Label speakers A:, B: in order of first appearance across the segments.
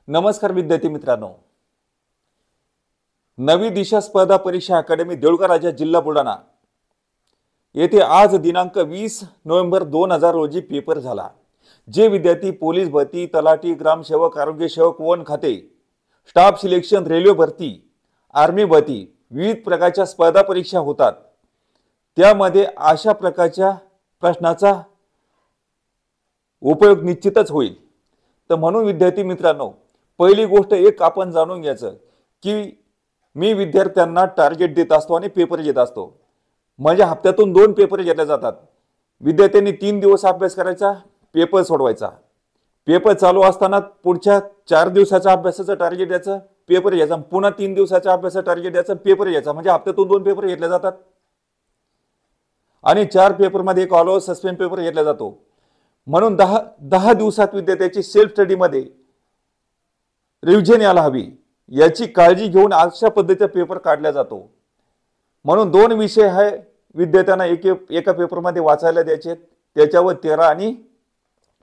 A: नमस्कार विद्यार्थी मित्रांनो, नवी दिशा स्पर्धा परीक्षा अकादमी देऊळगाव राजा जिल्हा बुलढाणा येथे आज दिनांक 20 नोव्हेंबर 2000 रोजी पेपर झाला। जे विद्यार्थी पोलीस भरती, तलाठी, ग्रामसेवक, आरोग्य सेवक, वन खाते, स्टाफ सिलेक्शन, रेल्वे भरती, आर्मी भरती विविध प्रकारच्या स्पर्धा परीक्षा होतात, त्यामध्ये अशा प्रकारच्या प्रश्नाचा उपयोग निश्चितच होईल। तर म्हणून विद्यार्थी मित्रांनो, पहिली गोष्ट एक आपण जाणून घ्यायचं की मी विद्यार्थ्यांना टार्गेट देत असतो आणि पेपर घेत असतो। म्हणजे हप्त्यातून 2 पेपर घेतले जातात। विद्यार्थ्यांनी 3 दिवस अभ्यास करायचा, पेपर सोडवायचा। पेपर चालू असताना पुढच्या 4 दिवसाच्या अभ्यासाचं टार्गेट द्यायचं, पेपर घ्यायचा, पुन्हा 3 दिवसाच्या अभ्यासाचं टार्गेट द्यायचं, पेपर घ्यायचा। म्हणजे हप्त्यातून 2 पेपर घेतले जातात आणि 4 पेपरमध्ये एक ऑल ओव्हर सस्पेंड पेपर घेतला जातो। म्हणून 10 दिवसात विद्यार्थ्याची सेल्फ स्टडी मध्ये रिव्हिजन यायला हवी, याची काळजी घेऊन अशा पद्धतीचा पेपर काढला जातो। म्हणून 2 विषय आहे विद्यार्थ्यांना एका पेपरमध्ये वाचायला द्यायचे, त्याच्यावर 13 आणि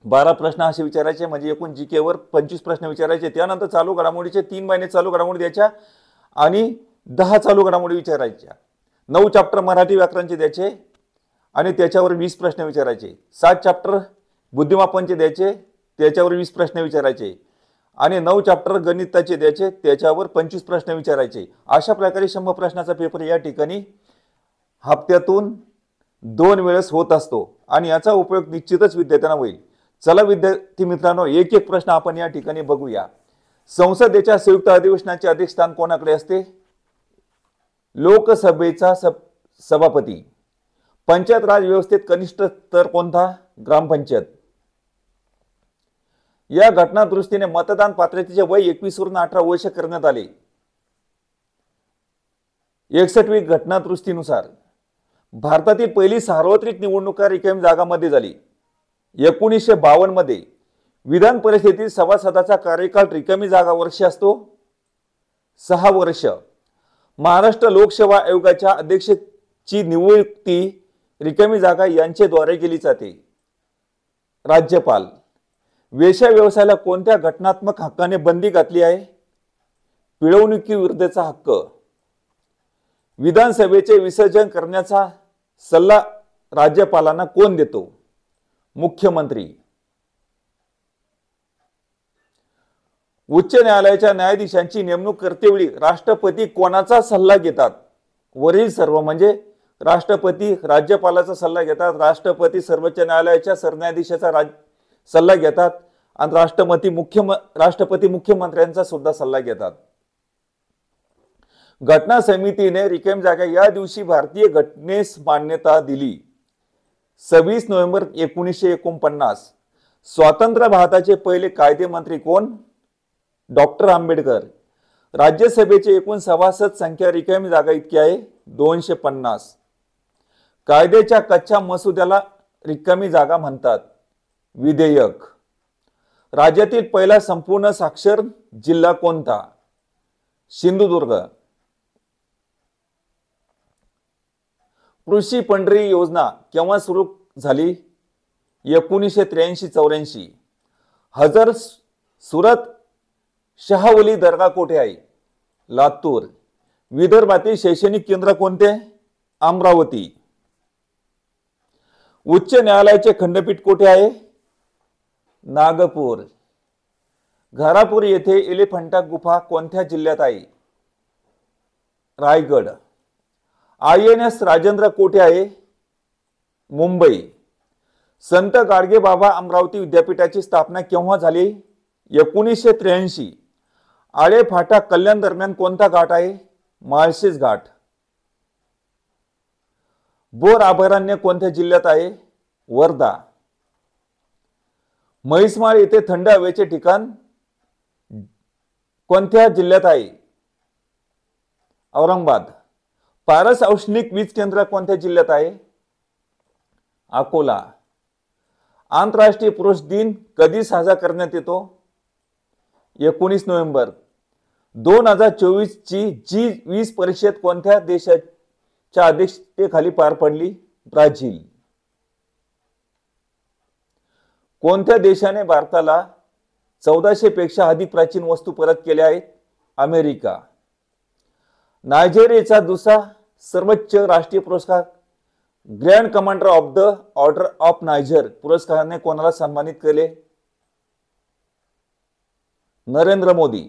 A: 12 प्रश्न असे विचारायचे, म्हणजे एकूण जीके वर 25 प्रश्न विचारायचे। त्यानंतर चालू घडामोडीचे 3 महिने चालू घडामोडी द्यायच्या आणि 10 चालू घडामोडी विचारायच्या। 9 चॅप्टर मराठी व्याकरणचे द्यायचे आणि त्याच्यावर 20 प्रश्न विचारायचे। 7 चॅप्टर बुद्धिमापनचे द्यायचे, त्याच्यावर 20 प्रश्न विचारायचे आणि 9 चॅप्टर गणिताचे द्यायचे, त्याच्यावर 25 प्रश्न विचारायचे। अशा प्रकारे 100 प्रश्नाचा पेपर या ठिकाणी हप्त्यातून 2 वेळेस होत असतो आणि याचा उपयोग निश्चितच विद्यार्थ्यांना होईल। चला विद्यार्थी मित्रांनो, एक एक प्रश्न आपण या ठिकाणी बघूया। संसदेच्या संयुक्त अधिवेशनाचे अध्यक्षस्थान कोणाकडे असते? लोकसभेचा सभापती। पंचायत राज व्यवस्थेत कनिष्ठ स्तर कोणता? ग्रामपंचायत। या घटना दृष्टीने मतदान पात्रतेचे वय 21 वरून 18 वर्ष करण्यात आले। 61वी घटना दृष्टीनुसार भारतातील पहिली सार्वत्रिक निवडणूक रिकामी जागांमध्ये झाली। 1952 मध्ये विधान परिषदेतील सभासदाचा कार्यकाळ रिकामी जागा वर्ष असतो 6 वर्ष। महाराष्ट्र लोकसेवा आयोगाच्या अध्यक्षाची नियुक्ती रिकामी जागा यांच्याद्वारे केली जाते। राज्यपाल। वेश्या व्यवसायाला कोणत्या घटनात्मक हक्काने बंदी घातली आहे? पिळवणुकीविरुद्धचा हक्क। विधानसभेचे विसर्जन करण्याचा सल्ला राज्यपालांना कोण देतो? मुख्यमंत्री। उच्च न्यायालयाच्या न्यायाधीशांची नेमणूक करतेवेळी राष्ट्रपती कोणाचा सल्ला घेतात? वरील सर्व, म्हणजे राष्ट्रपती राज्यपालाचा सल्ला घेतात, राष्ट्रपती सर्वोच्च न्यायालयाच्या सरन्यायाधीशाचा सल्ला घेतात आणि राष्ट्रपती मुख्यमंत्र्यांचा सुद्धा सल्ला घेतात। घटना समितीने रिकामी जागा या दिवशी भारतीय घटनेस मान्यता दिली 26 नोव्हेंबर 1949। स्वतंत्र भारताचे पहिले कायदेमंत्री कोण? डॉक्टर आंबेडकर। राज्यसभेचे एकूण सभासद संख्या रिकामी जागा इतकी आहे 250। कायद्याच्या कच्च्या मसुद्याला रिकामी जागा म्हणतात। विधेयक। राज्यातील पहिला संपूर्ण साक्षर जिल्हा कोणता? सिंधुदुर्ग। कृषी पंढरी योजना केव्हा सुरू झाली? 1983-84। हजर सुरत शाहवली दर्गा कोठे आहे? लातूर। विदर्भातील शैक्षणिक केंद्र कोणते? अमरावती। उच्च न्यायालयाचे खंडपीठ कोठे आहे? नागपूर। घारापूर येथे एलिफंटा गुफा कोणत्या जिल्ह्यात आहे? रायगड। INS राजेंद्र कोठे आहे? मुंबई। संत गाडगेबाबा अमरावती विद्यापीठाची स्थापना केव्हा झाली? 1983। आळे फाटा कल्याण दरम्यान कोणता घाट आहे? माळशेज घाट। बोर अभयारण्य कोणत्या जिल्ह्यात आहे? वर्धा। म्हैसमाळ येथे थंड हवेचे ठिकाण कोणत्या जिल्ह्यात आहे? औरंगाबाद। पारस औष्णिक वीज केंद्र कोणत्या जिल्ह्यात आहे? अकोला। आंतरराष्ट्रीय पुरुष दिन कधी साजरा करण्यात येतो? 19 नोव्हेंबर। 2024 ची G20 परिषद कोणत्या देशाच्या अध्यक्षतेखाली पार पडली? ब्राझील। कोणत्या देशाने भारताला 1400 पेक्षा अधिक प्राचीन वस्तू परत केल्या आहेत अमेरिका. नायजेरियाचा दुसरा सर्वोच्च राष्ट्रीय पुरस्कार grand commander of the order of Niger पुरस्काराने कोणाला सन्मानित केले? नरेंद्र मोदी.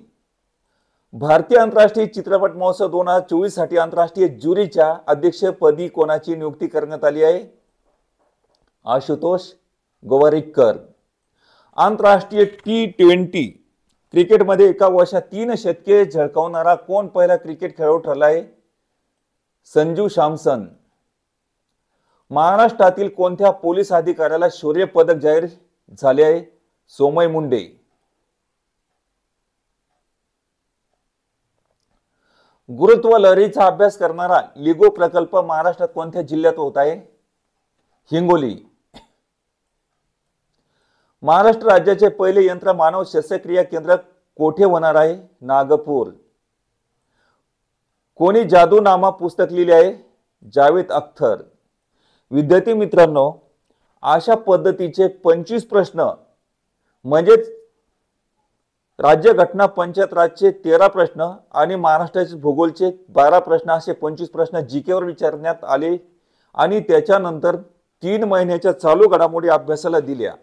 A: भारतीय आंतरराष्ट्रीय चित्रपट महोत्सव 2024 साठी आंतरराष्ट्रीय ज्युरीच्या अध्यक्षपदी कोणाची नियुक्ती करण्यात आली आहे? आशुतोष गोवारीकर. आंतरराष्ट्रीय T20 क्रिकेटमध्ये एका वर्षात 3 शतके झळकावणारा कोण पहिला क्रिकेट खेळाडू ठरला आहे? संजू सॅमसन. महाराष्ट्रातील कोणत्या पोलीस अधिकाऱ्याला शौर्य पदक जाहीर झाले आहे? सोमय मुंडे. गुरुत्व लहरीचा अभ्यास करणारा लिगो प्रकल्प महाराष्ट्रात कोणत्या जिल्ह्यात होत आहे? हिंगोली. महाराष्ट्र राज्याचे पहिले यंत्र मानव शस्त्रक्रिया केंद्र कोठे होणार आहे? नागपूर. कोणी जादूनामा पुस्तक लिहिले आहे? जावेद अख्तर. विद्यार्थी मित्रांनो, अशा पद्धतीचे 25 प्रश्न म्हणजेच राज्य घटना पंचायत राजचे 13 प्रश्न आणि महाराष्ट्राचे भूगोलचे 12 प्रश्न असे 25 प्रश्न जीके वर विचारण्यात आले आणि त्याच्यानंतर 3 महिन्याच्या चालू घडामोडी अभ्यासाला दिल्या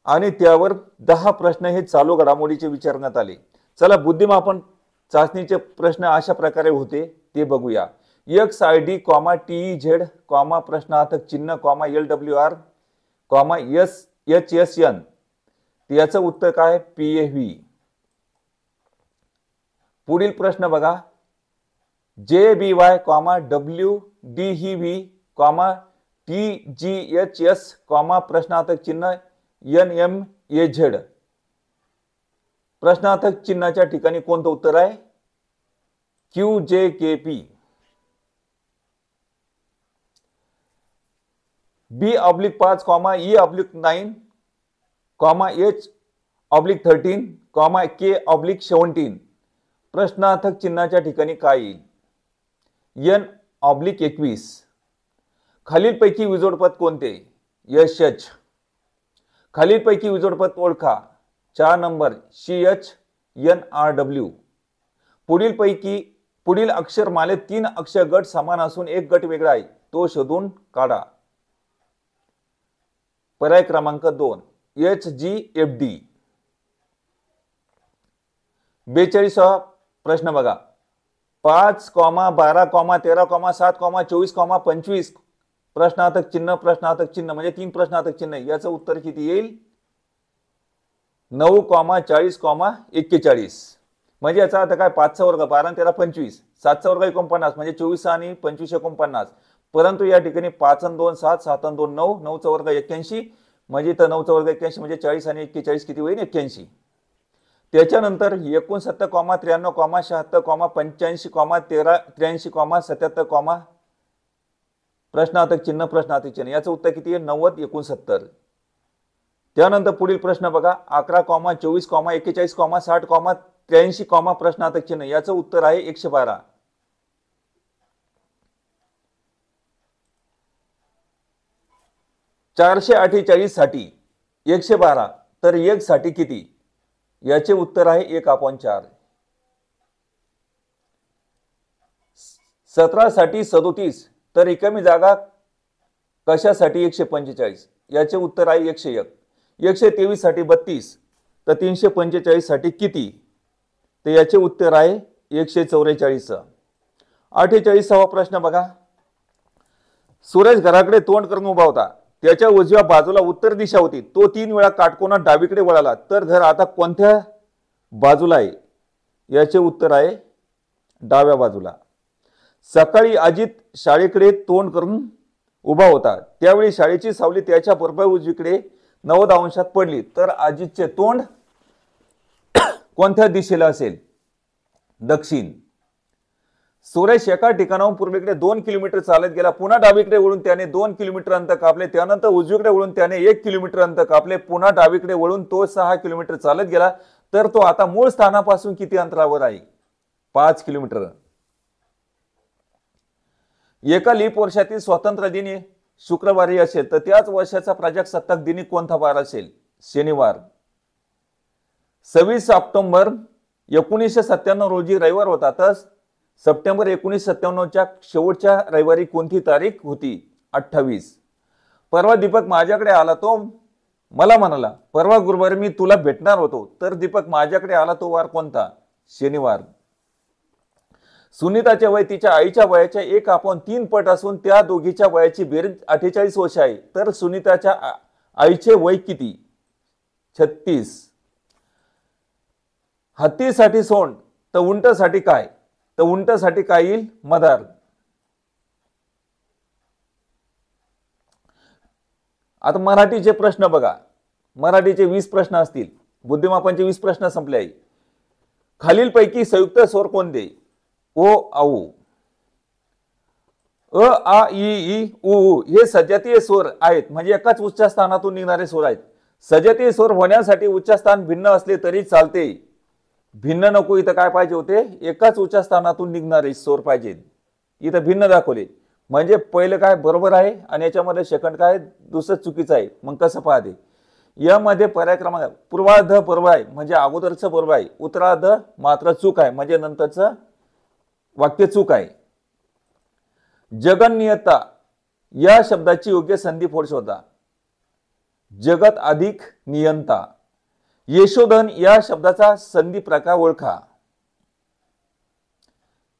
A: आणि त्यावर 10 प्रश्न हे चालू घडामोडीचे विचारण्यात आले. चला, बुद्धिमापन चाचणीचे प्रश्न अशा प्रकारे होते ते बघूया. XID, TEZ, प्रश्नार्थक चिन्ह, LWR, SHSN. याचं उत्तर काय? PAV. पुढील प्रश्न बघा. JBY, WDEV, TGHS, प्रश्नार्थक चिन्ह NMAZ. प्रश्नार्थक चिन्हाच्या ठिकाणी कोणतं उत्तर आहे? QJKP. B/5, E/9, H/13, K/17. प्रश्नार्थक चिन्हाच्या ठिकाणी काय येईल? N/21. खालीलपैकी विजोडपद कोणते? SH. खालीलपैकी विजोडपद ओळखा. 4 नंबर CHNRW. पुढील अक्षरमालेत 3 अक्षर गट समान असून एक गट वेगळा आहे तो शोधून काढा. पर्याय क्रमांक 2 HGFD. 42वा प्रश्न बघा. 5, 12, 13, 7, 24, 25. प्रश्नार्थक चिन्ह म्हणजे 3 प्रश्नार्थक चिन्ह. याचं उत्तर किती येईल? 9, 40, 41. म्हणजे याचा अर्थ काय? 5चा वर्ग 12 आणि 13 25, 7चा वर्ग 49 म्हणजे 24 आणि 25 49. परंतु या ठिकाणी 5 आणि 2 7, 7 आणि 2 9, 9चा वर्ग 81 म्हणजे तर 9चा वर्ग 81 म्हणजे 40 आणि 41 किती होईल? 81. त्याच्यानंतर 69, 93, 76, 85, 83, 77, प्रश्नार्थक चिन्ह. याचं उत्तर किती आहे? 90, 69. त्यानंतर पुढील प्रश्न बघा. 11, 24, 41, 60, 83, प्रश्नार्थक चिन्ह. याचं उत्तर आहे 112. .448 साठी 112 तर 1 साठी किती? याचे उत्तर आहे 1/4. 17 साठी 37 तर रिकामी जागा कशासाठी 145? याचे उत्तर आहे 101. 123 साठी 32 तर 345 साठी किती? तर याचे उत्तर आहे 144. 48वा प्रश्न बघा. सुरेश घराकडे तोंड करून उभा होता. त्याच्या उजव्या बाजूला उत्तर दिशा होती. तो 3 वेळा काटकोनात डावीकडे वळाला तर घर आता कोणत्या बाजूला आहे? याचे उत्तर आहे डाव्या बाजूला. सकाळी अजित शाळेकडे तोंड करून उभा होता. त्यावेळी शाळेची सावली त्याच्या बरोबर उजवीकडे 90 अंशात पडली तर अजितचे तोंड कोणत्या दिशेला असेल? दक्षिण. सुरेश एका ठिकाणाहून पूर्वेकडे 2 किलोमीटर चालत गेला. पुन्हा डावीकडे वळून त्याने 2 किलोमीटर अंतर कापले. त्यानंतर उजवीकडे वळून त्याने 1 किलोमीटर अंतर कापले. पुन्हा डावीकडे वळून तो 6 किलोमीटर चालत गेला तर तो आता मूळ स्थानापासून किती अंतरावर आहे? 5 किलोमीटर. एका लीप वर्षातील स्वातंत्र्य दिनी शुक्रवारी असेल तर त्याच वर्षाचा प्रजासत्ताक दिनी कोणता वार असेल? शनिवार. 26 ऑक्टोबर 1997 रोजी रविवार होता, तर सप्टेंबर 1997च्या शेवटच्या रविवारी कोणती तारीख होती? 28. परवा दीपक माझ्याकडे आला, तो मला म्हणाला परवा गुरुवारी मी तुला भेटणार होतो, तर दीपक माझ्याकडे आला तो वार कोणता? शनिवार. सुनीताचे वय तिच्या आईच्या वयाच्या 1/3 पट असून त्या दोघीच्या वयाची बेरीज 48 वर्ष आहे, तर सुनीताच्या आईचे वय किती? 36. हत्तीसाठी सोंड तर उंटसाठी काय? तर उंटसाठी काय येईल? मदार. आता मराठीचे प्रश्न बघा, मराठीचे 20 प्रश्न असतील, बुद्धिमापनचे 20 प्रश्न संपले आहे. खालीलपैकी संयुक्त स्वर कोणते? ओ औ. अ आ इ उ हे सजातीय स्वर आहेत, म्हणजे एकाच उच्चास्थानातून निघणारे स्वर आहेत. सजातीय स्वर होण्यासाठी उच्चास्थान भिन्न असले तरी चालते. भिन्न नको, इथं काय पाहिजे होते? एकाच उच्चास्थानातून निघणारे स्वर पाहिजे. इथं भिन्न दाखवले, म्हणजे पहिलं काय बरोबर आहे आणि याच्यामध्ये सेकंड काय दुसरं चुकीचं आहे. मग कसं पाहते? यामध्ये पर्याय क्रमांक पूर्वार्ध बरोबर आहे, म्हणजे अगोदरचं बरोबर आहे. उत्तरार्ध मात्र चूक आहे, म्हणजे नंतरचं वाक्य चूक आहे. जगन्नियता या शब्दाची योग्य संधी फोड शोधा. जगत अधिक नियंता. यशोधन या शब्दाचा संधी प्रकार ओळखा.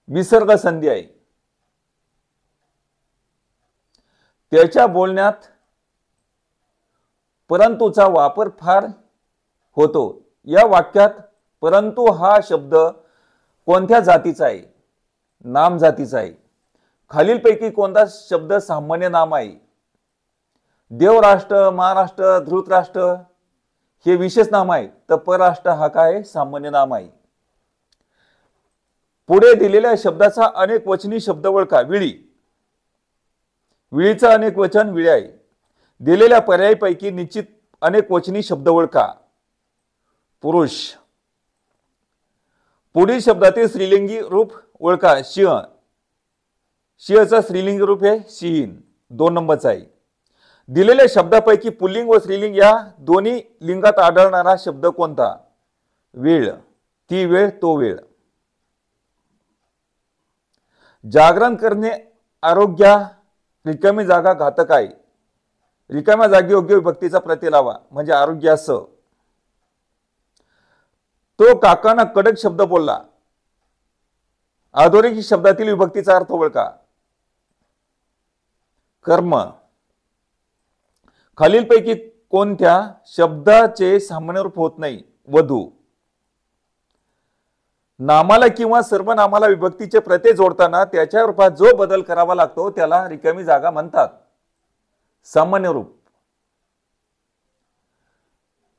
A: विसर्ग संधी आहे. त्याच्या बोलण्यात परंतुचा वापर फार होतो. या वाक्यात परंतु हा शब्द कोणत्या जातीचा आहे? नाम जातीचा आहे. खालीलपैकी कोणता शब्द सामान्य नाम आहे? देवराष्ट्र, महाराष्ट्र, धृतराष्ट्र हे विशेष नाम आहे, तर परराष्ट्र हा काय? सामान्य नाम आहे. पुढे दिलेल्या शब्दाचा अनेक वचनी शब्द ओळखा. विळी. विळीचा अनेक वचन विळे आहे. दिलेल्या पर्यायपैकी निश्चित अनेक वचनी शब्द ओळखा. पुरुष. पुढील शब्दातील स्त्रीलिंगी रूप ओळखा. सिंह. सिंहचा स्त्रीलिंगी रूप हे सिंहीण, 2 नंबरचा आहे. दिलेल्या शब्दापैकी पुल्लिंग व स्त्रीलिंग या दोन्ही लिंगात आढळणारा शब्द कोणता? वेळ. ती वेळ, तो वेळ. जागरण करणे आरोग्या. रिकामी जागा घातक आहे. रिकाम्या जागी योग्य विभक्तीचा प्रत्यय लावा, म्हणजे आरोग्यास. तो काकांना कडक शब्द बोलला. अधोरेखित शब्दातील विभक्तीचा अर्थ ओळखा. कर्म. खालीलपैकी कोणत्या शब्दाचे सामान्य रूप होत नाही? वधू. नामाला किंवा सर्वनामाला विभक्तीचे प्रत्यय जोडताना त्याच्या रूपात जो बदल करावा लागतो त्याला रिकामी जागा म्हणतात. सामान्य रूप.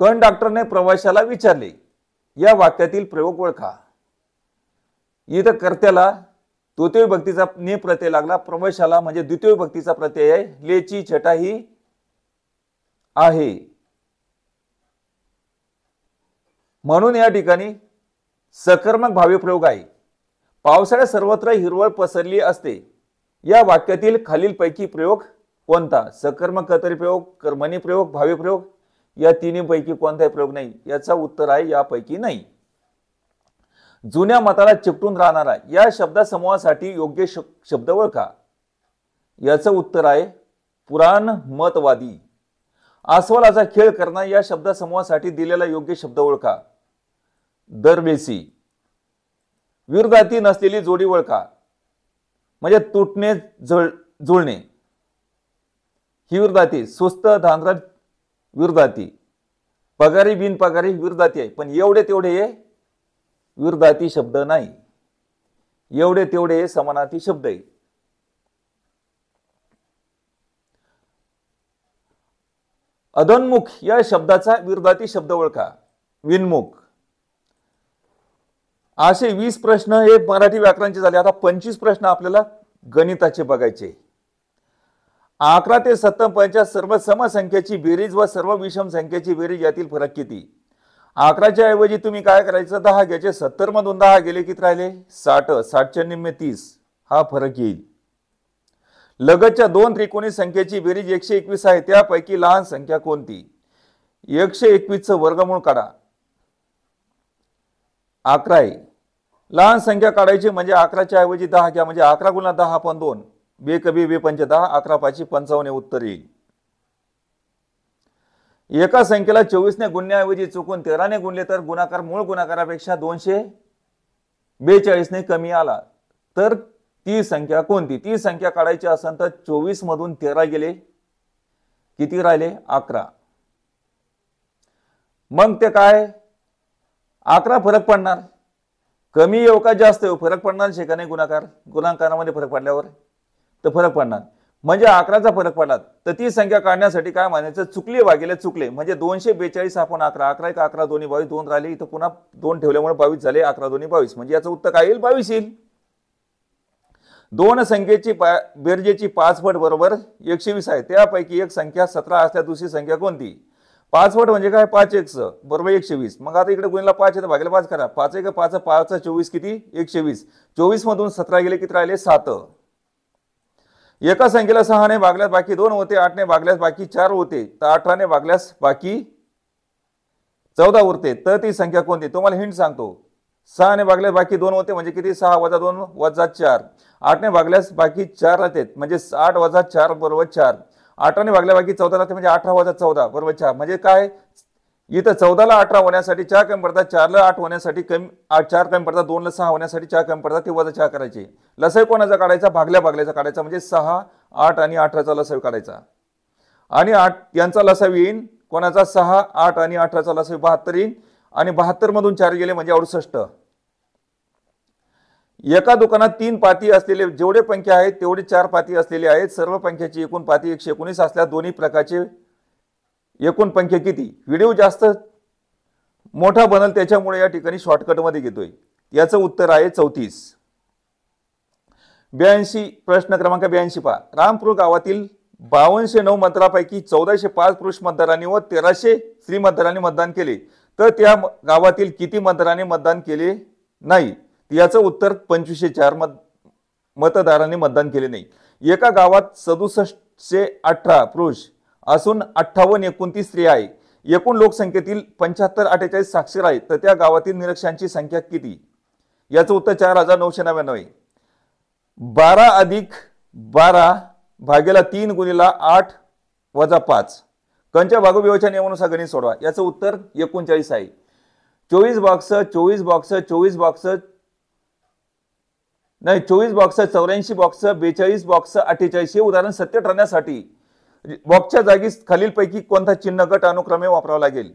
A: कंडक्टरने प्रवाशाला विचारले. या वाक्यातील प्रयोग ओळखा. इथं कर्त्याला तृतीय विभक्तीचा ने प्रत्यय लागला, प्रवाशाला म्हणजे द्वितीय विभक्तीचा प्रत्यय आहे. लेची छटा ही आहे, म्हणून या ठिकाणी सकर्मक भावी प्रयोग आहे. पावसाळ्यात सर्वत्र हिरवळ पसरली असते. या वाक्यातील खालीलपैकी प्रयोग कोणता? सकर्मक कर्तरी प्रयोग, कर्मणी प्रयोग, भावी प्रयोग. या तिन्ही पैकी कोणताही प्रयोग नाही. याचा उत्तर आहे यापैकी नाही. जुन्या मताला चिकटून राहणारा या शब्दसमूहासाठी योग्य शब्द ओळखा. याचं उत्तर आहे पुराण मतवादी. अस्वलाचा खेळ करणं या शब्दसमूहासाठी दिलेला योग्य शब्द ओळखा. दरवेसी. विरोधार्थी नसलेली जोडी ओळखा, म्हणजे तुटणे जुळणे ही विरोधार्थी. सुस्त धांदरट विरोधार्थी. पगारी बिनपगारी विरोधार्थी आहे, पण एवढे तेवढे हे विरोधार्थी शब्द नाही. एवढे तेवढे हे समानार्थी शब्द आहे. अधोन्मुख या शब्दाचा विरोधार्थी शब्द ओळखा. विन्मुख. असे 20 प्रश्न हे मराठी व्याकरणाचे झाले. आता 25 प्रश्न आपल्याला गणिताचे बघायचे. 11 ते 57 सर्व सम संख्येची बेरीज व सर्व विषम संख्येची बेरीज यातील फरक किती? 11च्या ऐवजी तुम्ही काय करायचं? 10 घ्यायचे. 70 मधून 10 गेले किती राहिले? 60. 60च्या निम्मे 30 हा फरक येईल. लगतच्या 2 त्रिकोणी संख्येची बेरीज 121 आहे. त्यापैकी लहान संख्या कोणती? 121 चं वर्गमूळ काढा. 11 आहे. लहान संख्या काढायची म्हणजे 11च्या ऐवजी 10 घ्या, म्हणजे 11 गुणिले 10 आपण 2, बे कबी बे पंच 10, 11 5 55 हे उत्तर येईल. एका संख्येला 24 ने गुणण्याऐवजी चुकून 13 ने गुणले तर गुणाकार मूळ गुणाकारापेक्षा 242 ने कमी आला तर ती संख्या कोणती? ती संख्या काढायची असेल तर 24 मधून 13 गेले, किती राहिले? 11. मग ते काय 11 फरक पडणार, कमी येऊ का जास्त येऊ फरक पडणार शे का नाही? गुणाकारामध्ये फरक पडल्यावर तर फरक पडणार, म्हणजे 11चा फरक पडला तर ती संख्या काढण्यासाठी काय म्हणायचं? चुकले भागिले चुकले, म्हणजे 242 आपण 11, 11 एक 11 दोन्ही 22, 2 राहिले इथं पुन्हा 2 ठेवल्यामुळे 22 झाले, 11 दोन्ही 22, म्हणजे याचं उत्तर काय येईल? 22 येईल. दोन संख्येची बेरजेची 5 पट बरोबर 120 आहे, त्यापैकी एक संख्या 17 असल्या दुसरी संख्या कोणती? 5 पट म्हणजे काय? 5 1 बरोबर 120. मग आता इकडे गुणिले 5 आहे तर भागिले 5 करा, 5 1 5 5 24 किती? 120. 24 मधून 17 गेले किती राहिले? 7. एका संख्येला 6 ने भागल्यास बाकी 2 होते, 8 ने भागल्यास बाकी 4 होते, तर 18 ने भागल्यास बाकी 14 उरते, तर ती संख्या कोणती? तुम्हाला हिंट सांगतो. 6 ने भागल्यास बाकी 2 होते म्हणजे किती? 6 वजा 2 वजा 4. 8 ने भागल्यास बाकी 4 राहते म्हणजे 8 वजा 4 बरोबर 4. 18 ने भागल्या बाकी 14 राहते म्हणजे 18 वजा 14 बरोबर 4. म्हणजे काय इथं 14 ला 18 होण्यासाठी 4 कमी पडतात, 4 ला 8 होण्यासाठी 4 कमी पडतात, 2 ला 6 होण्यासाठी 4 कमी पडतात, ते वजा 4 करायचे. लसाई कोणाचा काढायचा? भागल्याचा काढायचा, म्हणजे 6 8 आणि 18चा लसावी काढायचा. आणि 8 यांचा लसावी येईल कोणाचा? 6 8 आणि 18चा लसावी 72 येईल, आणि 72 मधून 4 गेले म्हणजे 68. एका दुकानात 3 पाती असलेले जेवढे पंखे आहेत तेवढे 4 पाती असलेले आहेत. सर्व पंख्याची एकूण पाती 119 असल्यास दोन्ही प्रकारचे एकूण पंखे किती? व्हिडिओ जास्त मोठा बनल त्याच्यामुळे या ठिकाणी शॉर्टकट मध्ये घेतोय. याचं उत्तर आहे 34. 82 प्रश्न क्रमांक 82 पहा. रामपूर गावातील 5209 मतदारांपैकी 1405 पुरुष मतदारांनी व 1300 स्त्री मतदारांनी मतदान केले, तर त्या गावातील किती मतदारांनी मतदान केले नाही? याचं उत्तर 2504 मतदारांनी मतदान केले नाही. एका गावात 6718 पुरुष असून 58 29 स्त्रिया आहे. एकूण लोकसंख्येतील 75 48 साक्षर आहेत, तर त्या गावातील निरक्षरांची संख्या किती? याचं उत्तर 4999 आहे. 12 अधिक 12 भागेला 3 गुणिला 8 वजा 5 कंच्या भागोभागाच्या नियमानुसार गणित सोडवा. याचं उत्तर 39 आहे. 24 बॉक्स 24 बॉक्स 24 बॉक्स नाही 24 बॉक्स 84 बॉक्स 42 बॉक्स 48 हे उदाहरण सत्य ठरण्यासाठी बॉक्सच्या जागी खालीलपैकी कोणता चिन्ह गट अनुक्रमे वापरावा लागेल.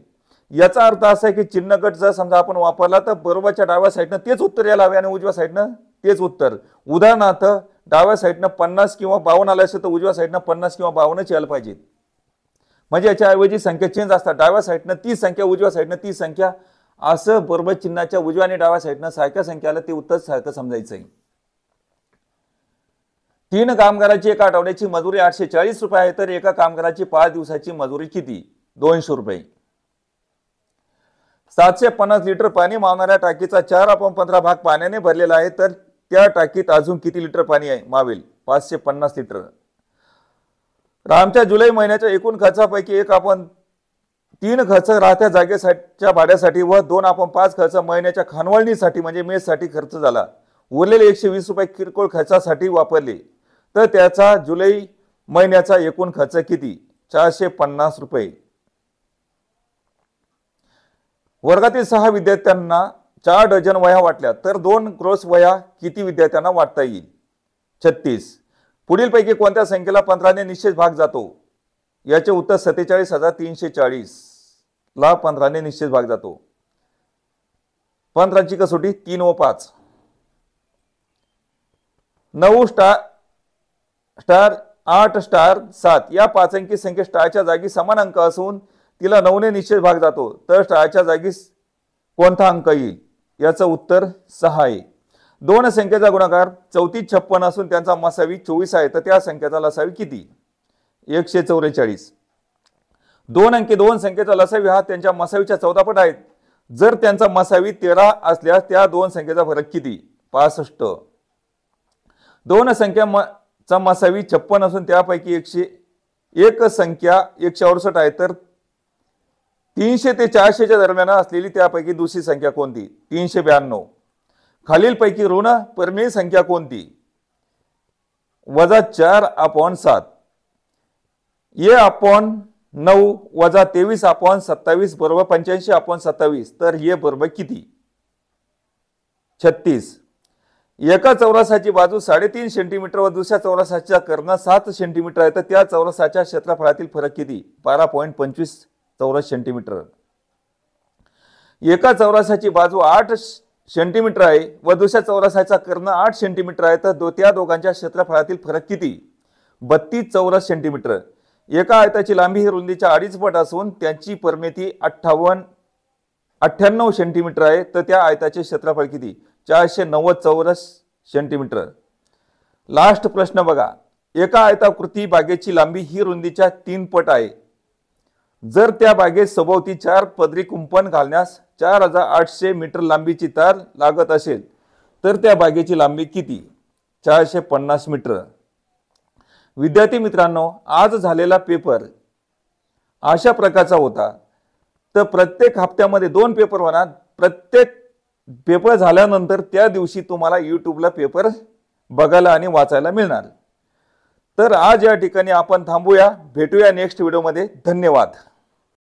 A: याचा अर्थ असा आहे की चिन्ह गट जर समजा आपण वापरला तर बरोबरच्या डाव्या साईडनं तेच उत्तर यायला हवे आणि उजव्या साईडनं तेच उत्तर. उदाहरणार्थ डाव्या साईडनं 50 किंवा 52 आलं असेल तर उजव्या साईडनं 50 किंवा 52 यायला पाहिजे. म्हणजे याच्याऐवजी संख्या चेंज असतात. डाव्या साईडनं 30 संख्या उजव्या साईडनं 30 संख्या असं बरोबर चिन्हाच्या उजव्या आणि डाव्या साईडनं सारख्या संख्या आलं ते उत्तर सारखं समजायचं आहे. 3 कामगाराची एका आठवड्याची मजुरी 840 रुपये आहे, तर एका कामगाराची 5 दिवसाची मजुरी किती? 200 रुपये. 750 लिटर पाणी मावणाऱ्या टाकीचा 4/15 भाग पाण्याने भरलेला आहे, तर त्या टाकीत अजून किती लिटर पाणी आहे मावेल? 550 लिटर. रामच्या जुलै महिन्याच्या एकूण खर्चापैकी 3 खर्च राहत्या जागेच्या भाड्यासाठी व 2/5 खर्च महिन्याच्या खानवळणीसाठी म्हणजे मेससाठी खर्च झाला. उरलेले 120 रुपये किरकोळ खर्चासाठी वापरले, तर त्याचा जुलै महिन्याचा एकूण खर्च किती? 450 रुपये. वर्गातील 6 विद्यार्थ्यांना 4 डझन वह्या वाटल्या, तर 2 ग्रोस वह्या किती विद्यार्थ्यांना वाटता येईल? 36. पुढीलपैकी कोणत्या संख्येला 15 ने निश्चित भाग जातो? याचे उत्तर 47,340 ला 15 ने निश्चित भाग जातो. 15ची कसोटी 3 व 5. 9 स्टार 8 स्टार 7 या 5 अंकी संख्या स्टारच्या जागी समान अंक असून तिला 9 ने निश्चित भाग जातो, तर स्टारच्या जागी कोणता अंक येईल? याचं उत्तर 6 आहे. 2 संख्येचा गुणाकार 34 56 असून त्यांचा मसावी 24 आहे, तर त्या संख्येचा लसावी किती? 144. 2 अंकी 2 संख्येचा लसावी हा त्यांच्या मसावीच्या 14 पट आहेत. जर त्यांचा मसावी 13 असल्यास त्या 2 संख्येचा फरक किती? 65. 2 संख्याचा मसावी 56 असून त्यापैकी एक संख्या 168 आहे, तर 300 ते 400च्या दरम्यान असलेली त्यापैकी दुसरी संख्या कोणती? 392. खालीलपैकी ऋण परमेय संख्या कोणती? -4/7. a/9 -23/27 बरोबर 85/27. तर हे बरोबर किती? 36. एका चौरसाची बाजू 3.5 सेंटीमीटर व दुसऱ्या चौरसाच्या कर्ण 7 सेंटीमीटर आहे, तर त्या चौरसाच्या क्षेत्रफळातील फरक किती? 12.25 चौरस सेंटीमीटर. एका चौरसाची बाजू 8 सेंटीमीटर आहे व दुसऱ्या चौरसाचा कर्ण 8 सेंटीमीटर आहे, तर त्या दोघांच्या क्षेत्रफळातील फरक किती? 32 चौरस सेंटीमीटर. एका आयताची लांबी ही रुंदीच्या 2.5 पट असून त्याची परिमिती 98 सेंटीमीटर आहे, तर त्या आयताचे क्षेत्रफळ किती? 490 चौरस सेंटीमीटर. लास्ट प्रश्न बघा. एका आयताकृती बागेची लांबी ही रुंदीच्या 3 पट आहे. जर त्या बागेत सभोवती 4 पदरी कुंपण घालण्यास 4800 मीटर लांबीची तार लागत असेल, तर त्या बागेची लांबी किती? 450 मीटर. विद्यार्थी मित्रांनो, आज झालेला पेपर अशा प्रकारचा होता. तर प्रत्येक हप्त्यामध्ये 2 पेपर होणार. प्रत्येक पेपर झाल्यानंतर त्या दिवशी तुम्हाला यूट्यूबला पेपर बघायला आणि वाचायला मिळणार. तर आज या ठिकाणी आपण थांबूया. भेटूया नेक्स्ट व्हिडिओमध्ये. धन्यवाद.